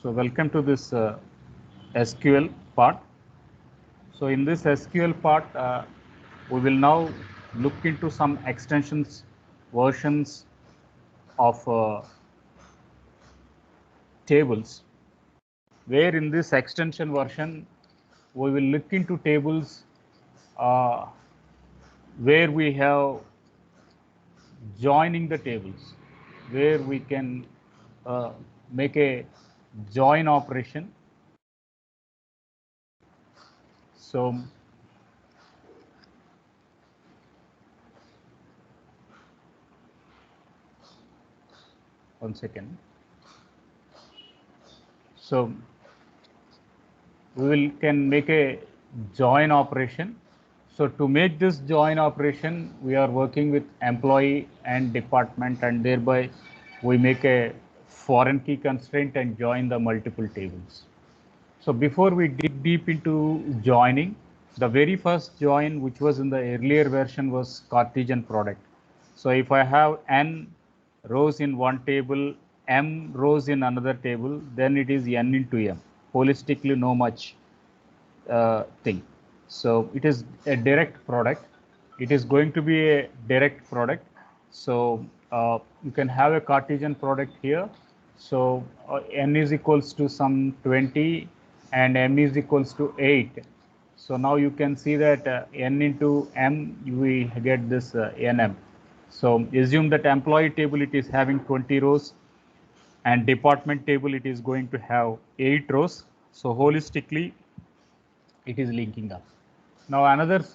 So welcome to this SQL part. So in this SQL part, we will now look into some extensions versions of tables, where in this extension version, we will look into tables uh, where we have joining the tables, where we can make a join operation. So one second. So we will can make a join operation. So to make this join operation, we are working with employee and department, and thereby we make a foreign key constraint and join the multiple tables. So before we dig deep into joining, the very first join which was in the earlier version was Cartesian product. So if I have n rows in one table, m rows in another table, then it is n into m. Holistically, no much thing. So it is a direct product. It is going to be a direct product. So you can have a Cartesian product here. So n is equals to some 20 and m is equals to 8. So now you can see that n into m, we get this nm. So assume that employee table, it is having 20 rows, and department table, it is going to have 8 rows. So holistically, it is linking up. Now another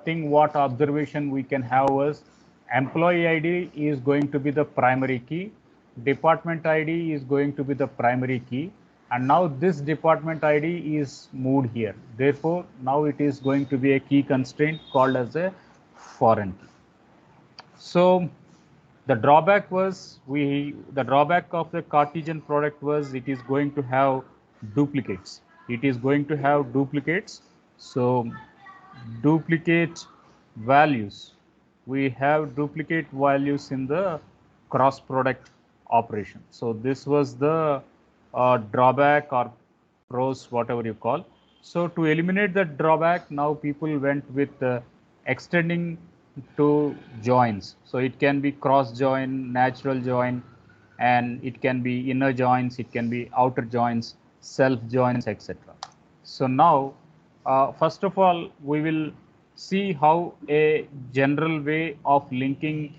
thing, what observation we can have was employee ID is going to be the primary key, department ID is going to be the primary key, and now this department ID is moved here. Therefore, now it is going to be a key constraint called as a foreign key. So the drawback was the drawback of the Cartesian product was it is going to have duplicates. It is going to have duplicates. So duplicate values. We have duplicate values in the cross product operation. So this was the drawback or pros, whatever you call. So to eliminate that drawback, now people went with extending to joins. So it can be cross join, natural join, and it can be inner joins, it can be outer joins, self joins, etc. So now, first of all, we will see how a general way of linking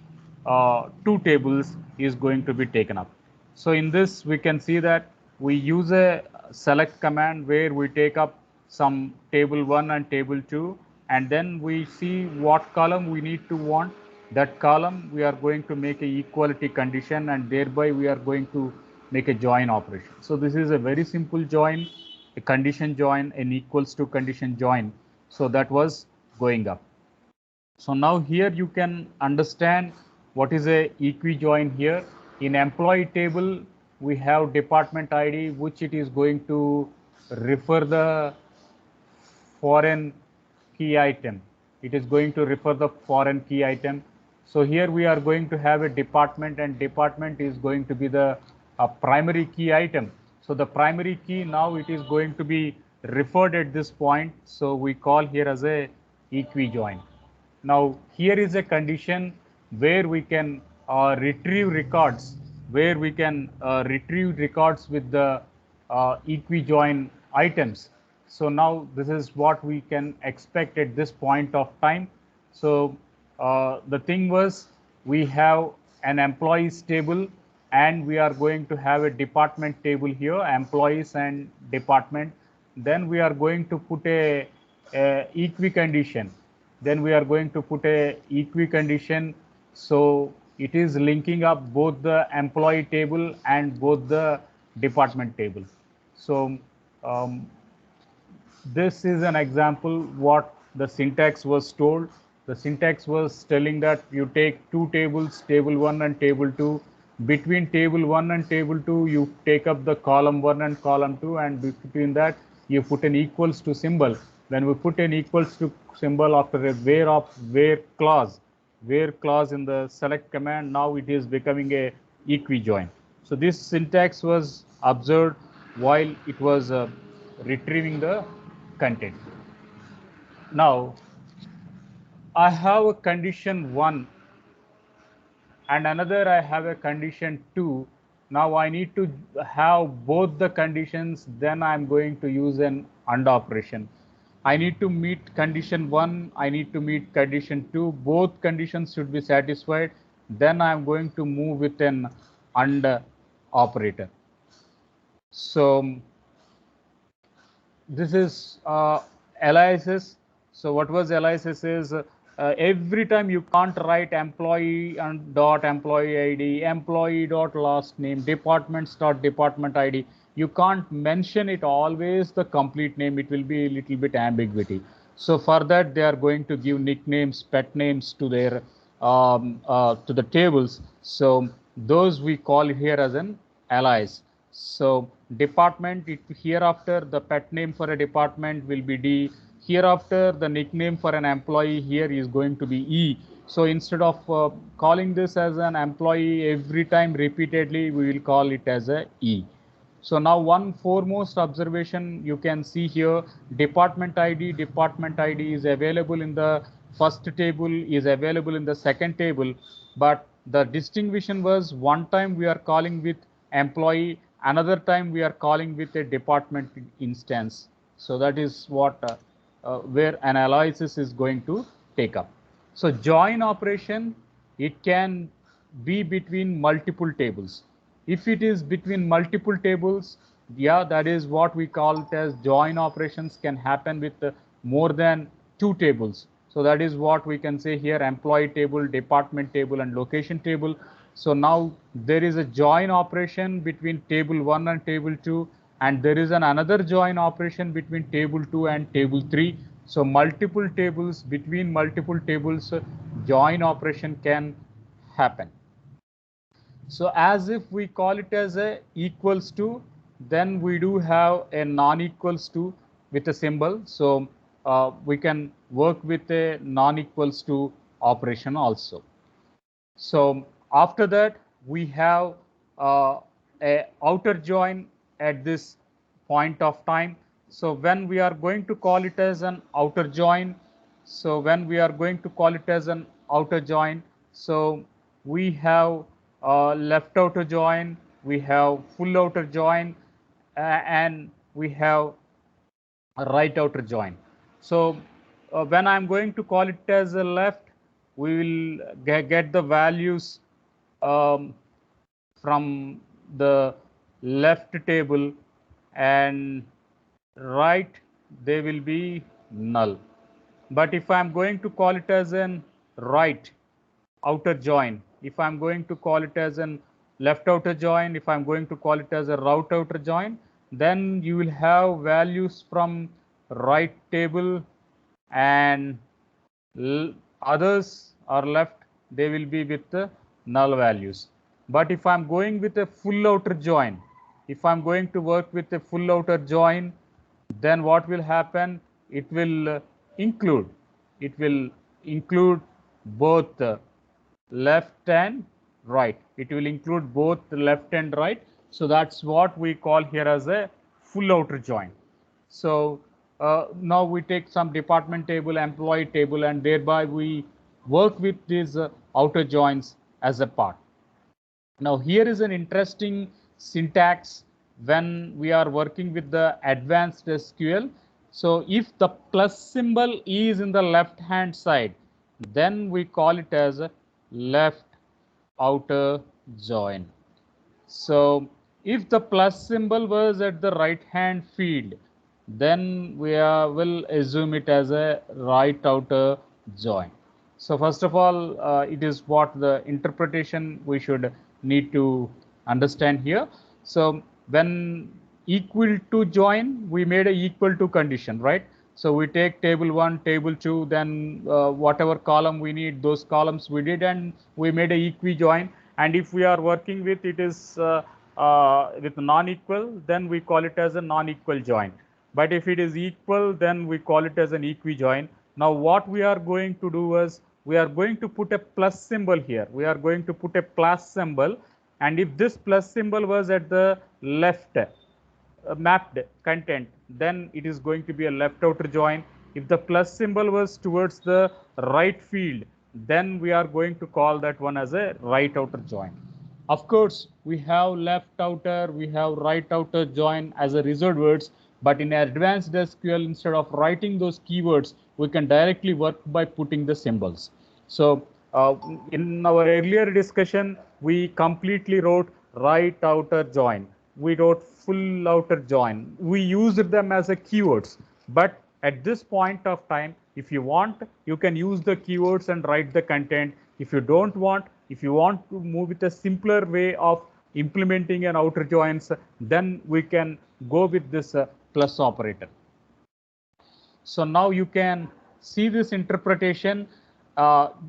two tables is going to be taken up. So in this, we can see that we use a select command where we take up some table 1 and table 2, and then we see what column we need to want. That column we are going to make a equality condition, and thereby we are going to make a join operation. So this is a very simple join, a condition join, an equals to condition join. So that was going up. So now here you can understand what is a equi-join here. In employee table, we have department ID, which it is going to refer the foreign key item. It is going to refer the foreign key item. So here we are going to have a department, and department is going to be the primary key item. So the primary key, now it is going to be referred at this point. So we call here as a equi-join. Now here is a condition where we can retrieve records, where we can retrieve records with the equi-join items. So now this is what we can expect at this point of time. So the thing was, we have an employees table, and we are going to have a department table here, employees and department. Then we are going to put a equi condition. Then we are going to put a equi condition. So it is linking up both the employee table and both the department table. So this is an example what the syntax was told. The syntax was telling that you take two tables, table 1 and table 2. Between table 1 and table 2, you take up the column 1 and column 2, and between that, you put an equals to symbol. When we put an equals to symbol after a where clause in the select command, now it is becoming a equi-join. So this syntax was observed while it was retrieving the content. Now I have a condition 1 and another I have a condition 2. Now I need to have both the conditions, then I'm going to use an AND operation. I need to meet condition 1, I need to meet condition 2, both conditions should be satisfied, then I'm going to move with an AND operator. So this is aliases. So what was aliases is every time you can't write employee and dot employee ID, employee dot last name, departments dot department ID. You can't mention it always the complete name. It will be a little bit ambiguity. So for that they are going to give nicknames, pet names to their to the tables. So those we call here as an alias. So department, hereafter the pet name for a department will be D. Hereafter the nickname for an employee here is going to be E. So instead of calling this as an employee every time repeatedly, we will call it as a E. So now one foremost observation you can see here, department ID is available in the first table, is available in the second table, but the distinction was one time we are calling with employee, another time we are calling with a department instance. So that is what where analysis is going to take up. So join operation, it can be between multiple tables. If it is between multiple tables, yeah, that is what we call it as join operations can happen with more than 2 tables. So that is what we can say here, employee table, department table and location table. So now there is a join operation between table 1 and table 2, and there is another join operation between table 2 and table 3. So multiple tables, between multiple tables, join operation can happen. So as if we call it as a equals to, then we do have a non-equals to with a symbol. So we can work with a non-equals to operation also. So after that, we have a outer join at this point of time. So when we are going to call it as an outer join, so when we are going to call it as an outer join, so we have left outer join, we have full outer join, and we have a right outer join. So when I'm going to call it as a left, we will get the values from the left table, and right they will be null. But if I'm going to call it as an right outer join, if I'm going to call it as an left outer join, if I'm going to call it as a right outer join, then you will have values from right table, and others are left, they will be with the null values. But if I'm going with a full outer join, if I'm going to work with a full outer join, then what will happen? It will include both left and right. It will include both left and right. So that's what we call here as a full outer join. So now we take some department table, employee table, and thereby we work with these outer joins as a part. Now here is an interesting syntax when we are working with the advanced SQL. So if the plus symbol is in the left hand side, then we call it as a left outer join. So if the plus symbol was at the right hand field, then we will assume it as a right outer join. So first of all, it is what the interpretation we should need to understand here. So when equal to join, we made a equal to condition, right? So we take table 1, table 2, then whatever column we need, those columns we did, and we made a equi join. And if we are working with it is with non-equal, then we call it as a non-equal join. But if it is equal, then we call it as an equi-join. Now what we are going to do is, we are going to put a plus symbol here. We are going to put a plus symbol, and if this plus symbol was at the left, mapped content, then it is going to be a left outer join. If the plus symbol was towards the right field, then we are going to call that one as a right outer join. Of course, we have left outer, we have right outer join as a reserved words, but in advanced SQL, instead of writing those keywords, we can directly work by putting the symbols. So in our earlier discussion, we completely wrote right outer join. We wrote full outer join. We used them as a keywords. But at this point of time, if you want, you can use the keywords and write the content. If you don't want, if you want to move with a simpler way of implementing an outer joins, then we can go with this plus operator. So now you can see this interpretation.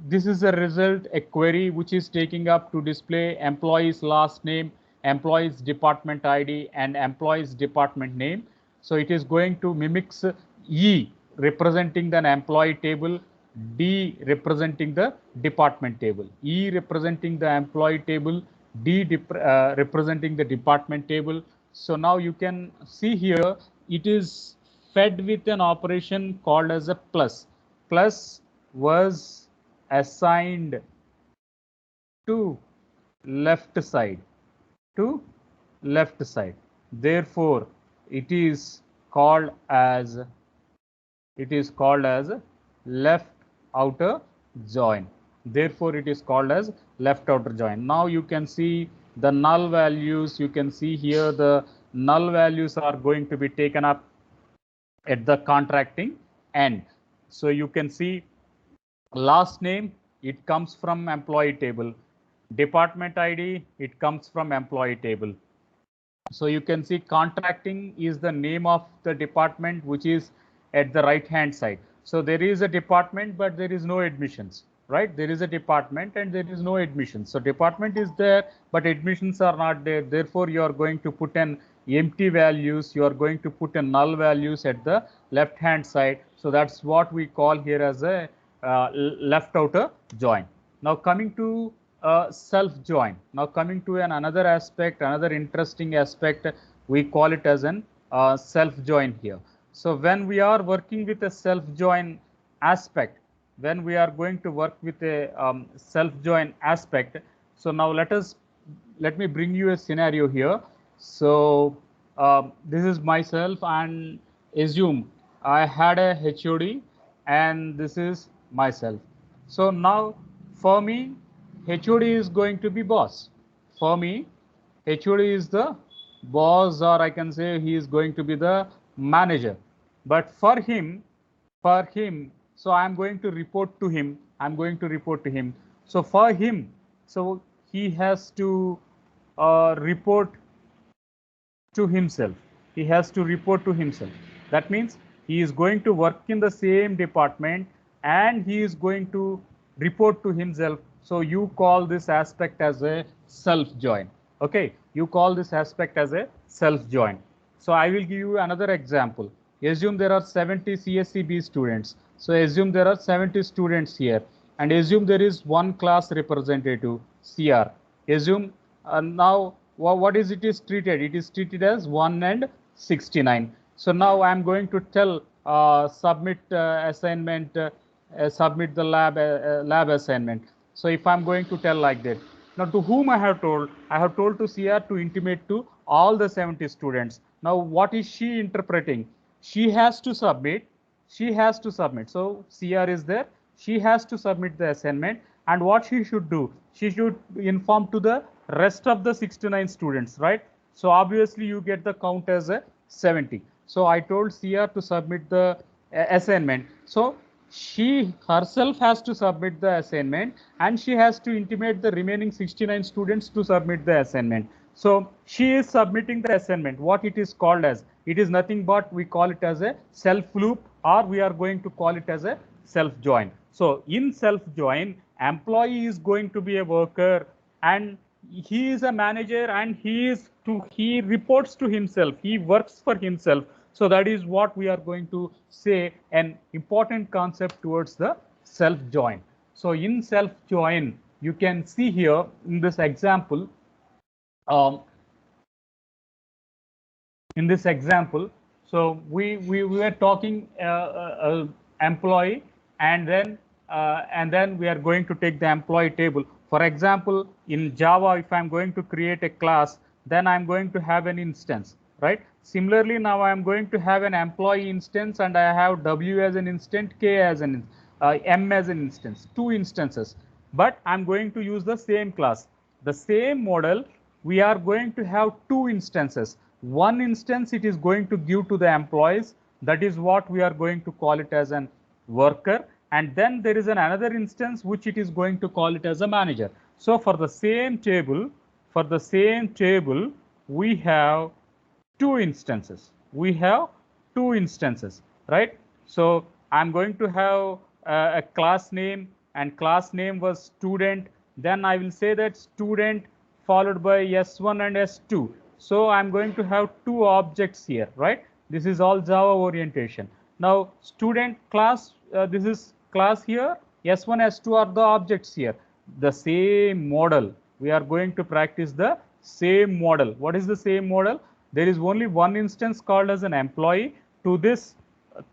This is a result, a query which is taking up to display employee's last name, employee's department ID, and employee's department name. So it is going to mimics E representing the employee table, D representing the department table, E representing the employee table, D representing the department table. So now you can see here it is fed with an operation called as a plus. Plus was assigned to left side, to left side. Therefore, it is called as left outer join. Therefore, it is called as left outer join. Now you can see the null values. You can see here the null values are going to be taken up at the contracting end. So you can see last name, it comes from employee table. Department ID, it comes from employee table. So you can see contracting is the name of the department which is at the right hand side. So there is a department, but there is no admissions, right? There is a department and there is no admissions. So department is there, but admissions are not there. Therefore, you are going to put an empty values. You are going to put a null values at the left hand side. So that's what we call here as a left outer join. Now coming to self join. Now coming to another aspect, another interesting aspect, we call it as an self join here. So when we are working with a self join aspect, when we are going to work with a self join aspect, so now let me bring you a scenario here. So this is myself, and assume I had a HOD and this is myself. So now for me, HOD is going to be boss. For me, HOD is the boss, or I can say he is going to be the manager. But for him, so I'm going to report to him. So for him, so he has to report to himself. He has to report to himself. That means he is going to work in the same department and he is going to report to himself. So you call this aspect as a self join. Okay, you call this aspect as a self join. So I will give you another example. Assume there are 70 CSCB students. So assume there are 70 students here, and assume there is one class representative, CR. Assume now what is it is treated? It is treated as 1 and 69. So now I am going to tell submit assignment, submit the lab assignment. So if I'm going to tell like that, now to whom I have told? I have told to CR to intimate to all the 70 students. Now what is she interpreting? She has to submit. So CR is there. She has to submit the assignment, and what she should do? She should inform to the rest of the 69 students, right? So obviously you get the count as a 70. So I told CR to submit the assignment. So she herself has to submit the assignment, and she has to intimate the remaining 69 students to submit the assignment. So she is submitting the assignment. What it is called as? It is nothing but we call it as a self loop, or we are going to call it as a self join. So in self join, employee is going to be a worker and he is a manager, and he reports to himself. He works for himself. So that is what we are going to say an important concept towards the self join. So in self join, you can see here in this example, in this example, so we were talking employee, and then we are going to take the employee table. For example, in Java, if I'm going to create a class, then I'm going to have an instance, right? Similarly, now I'm going to have an employee instance, and I have W as an instance, K as an M as an instance, two instances. But I'm going to use the same class, the same model. We are going to have two instances. One instance it is going to give to the employees, that is what we are going to call it as an worker, and then there is another instance which it is going to call it as a manager. So for the same table, we have two instances. We have two instances, right? So I'm going to have a class name, and class name was student. Then I will say that student followed by S1 and S2. So I'm going to have two objects here, right? This is all Java orientation. Now student class, this is class here. S1, S2 are the objects here. The same model. We are going to practice the same model. What is the same model? There is only one instance called as an employee. To this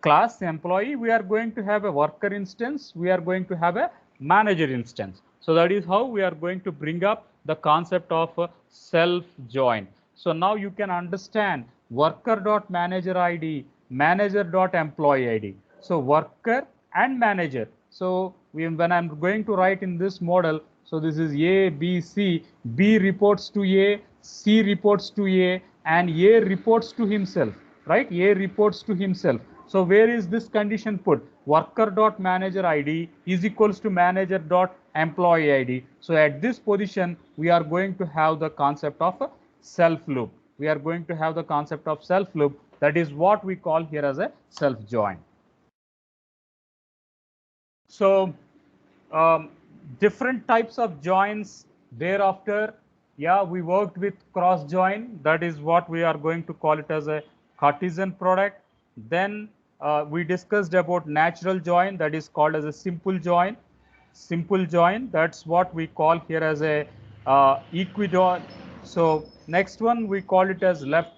class employee, we are going to have a worker instance. We are going to have a manager instance. So that is how we are going to bring up the concept of self join. So now you can understand worker.manager ID, manager.employee ID. So worker and manager. So when I'm going to write in this model, so this is A, B, C, B reports to A, C reports to A, and A reports to himself, right? A reports to himself. So where is this condition put? Worker.manager ID is equals to manager.employee ID. So at this position, we are going to have the concept of a self loop. We are going to have the concept of self loop. That is what we call here as a self join. So different types of joins thereafter. Yeah, we worked with cross join. That is what we are going to call it as a Cartesian product. Then we discussed about natural join, that is called as a simple join. Simple join, that's what we call here as a equijoin. So next one we call it as left,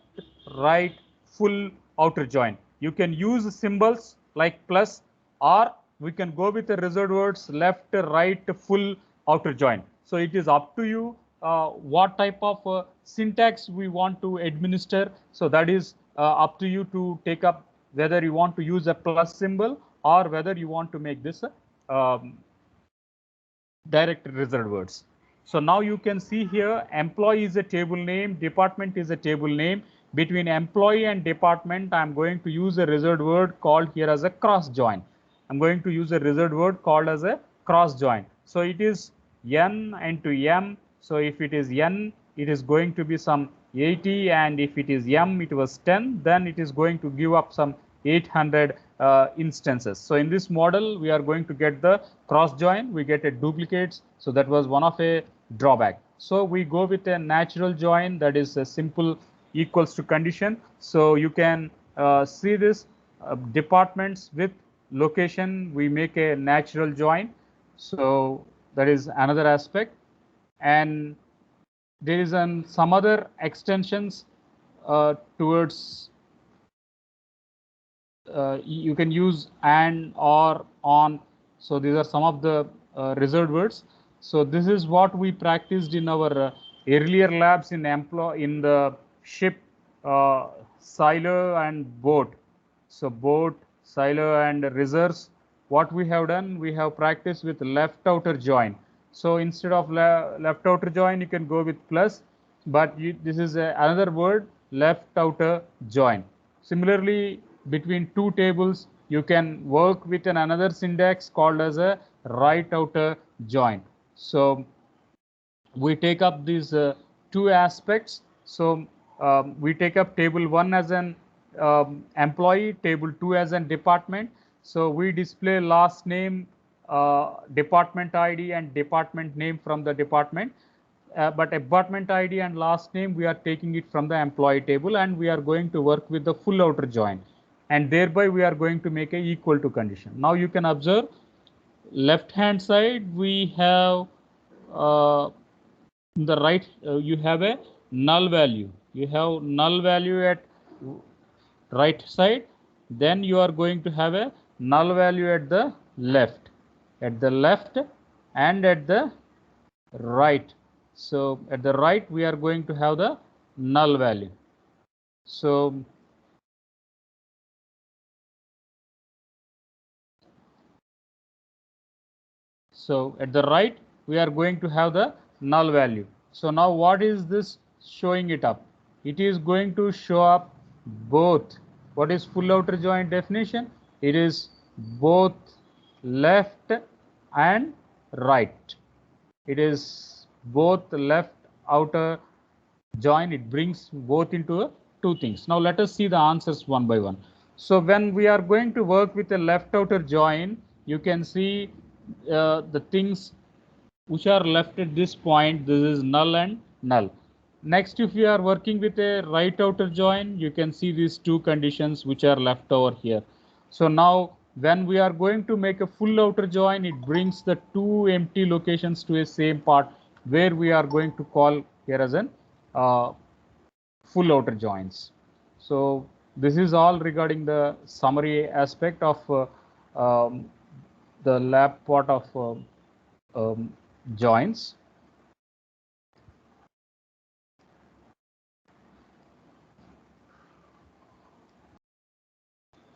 right, full outer join. You can use symbols like plus, or we can go with the reserved words left, right, full outer join. So it is up to you what type of syntax we want to administer. So that is up to you to take up whether you want to use a plus symbol or whether you want to make this direct reserved words. So now you can see here employee is a table name, department is a table name. Between employee and department, I'm going to use a reserved word called here as a cross join. I'm going to use a reserved word called as a cross join. So it is N into M. So if it is N, it is going to be some 80, and if it is M, it was 10, then it is going to give up some 800 instances. So in this model, we are going to get the cross join, we get a duplicates. So that was one of a drawback. So we go with a natural join, that is a simple equals to condition. So you can see this departments with location, we make a natural join. So that is another aspect. And there is some other extensions towards you can use and, or, on. So these are some of the reserved words. So this is what we practiced in our earlier labs in the ship, silo and boat. So boat, silo and reserves. What we have done, we have practiced with left outer join. So instead of left outer join, you can go with plus, but this is another word, left outer join. Similarly, between two tables, you can work with another syntax called as a right outer join. So we take up these two aspects. So we take up table 1 as an employee, table 2 as an department. So we display last name, department ID, and department name from the department. But department ID and last name, we are taking it from the employee table, and we are going to work with the full outer join, and thereby we are going to make a equal to condition. Now you can observe left hand side, we have in the right, you have a null value. You have null value at right side, then you are going to have a null value at the left and at the right. So at the right we are going to have the null value. So at the right we are going to have the null value. So now what is this showing it up? It is going to show up both. What is full outer joint definition? It is both left and right. It is both left outer join. It brings both into two things. Now let us see the answers one by one. So when we are going to work with a left outer join, you can see the things which are left at this point. This is null and null. Next, if we are working with a right outer join, you can see these two conditions which are left over here. So now when we are going to make a full outer join, it brings the two empty locations to a same part where we are going to call here as an full outer joins. So this is all regarding the summary aspect of the lab part of joins.